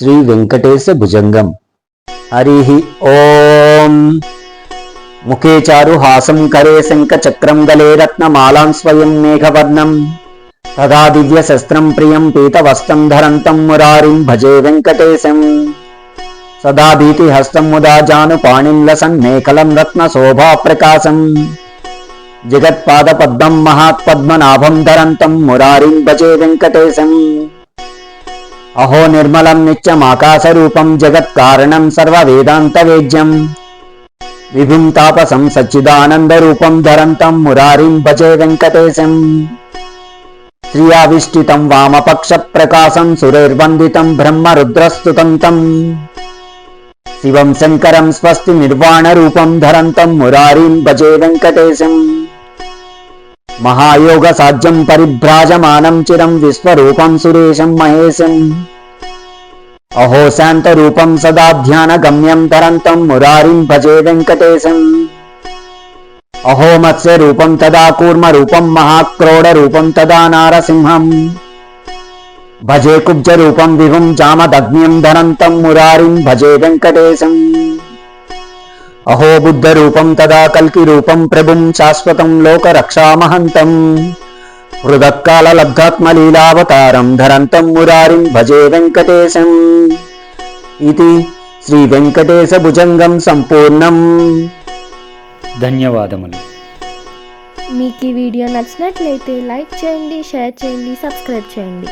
శ్రీ వెంకటేశ భుజంగం. హరి ఓం. ముఖే చారు హాసం కరే శంఖ చక్రం గలే రత్నమాలాం స్వయం మేఘవర్ణం తదా దివ్య శస్త్రం ప్రియం పీతవస్త్రం ధరంతం మురారిం భజే వెంకటేశం. సదా భీతి హస్తం ముదా జాను పాణిం లసన్ మేఖలం రత్న శోభా ప్రకాశం జగత్పాద పద్మం మహాత్పద్మనాభం ధరంతం మురారిం భజే వెంకటేశం. అహో నిర్మలం నిత్యమాకాశరూపం జగత్కారణం సర్వవేదాంతవేద్యం విభుం తాపసం సచ్చిదానందరూపం ధరంతం మురారిం భజే వెంకటేశం. శ్రియావిష్టితం వామపక్ష ప్రకాశం సురైర్వందితం బ్రహ్మరుద్రస్తుతం తం శివం శంకరం స్వస్తి నిర్వాణరూపం ధరంతం మురారిం భజే వెంకటేశం. మహాయోగ సాధ్యం పరిభ్రాజమానం చిరం విశ్వరూపం సురేశం మహేశం. అహో శాంతరూపం సదా ధ్యాన గమ్యం ధరంతం మురారిం భజే వెంకటేశం. అహో మత్స్యరూపం తదా కూర్మరూపం మహాక్రోడరూపం తదా నారసింహం భజే కుబ్జరూపం విభుం జామదగ్న్యం ధరంతం మురారిం భజే వెంకటేశం. అహో బుద్ధరూపం తదా కల్కిరూపం ప్రభుం శాశ్వతం లోకరక్షామహంతం హృదక్కాలలబ్ధాత్మలీలావతారం ధరంతం మురారిం భజే వెంకటేశం. ఇది శ్రీ వెంకటేశ భుజంగం సంపూర్ణం. ధన్యవాదములు. మీకు ఈ వీడియో నచ్చినట్లయితే లైక్ చేయండి, షేర్ చేయండి, సబ్స్క్రైబ్ చేయండి.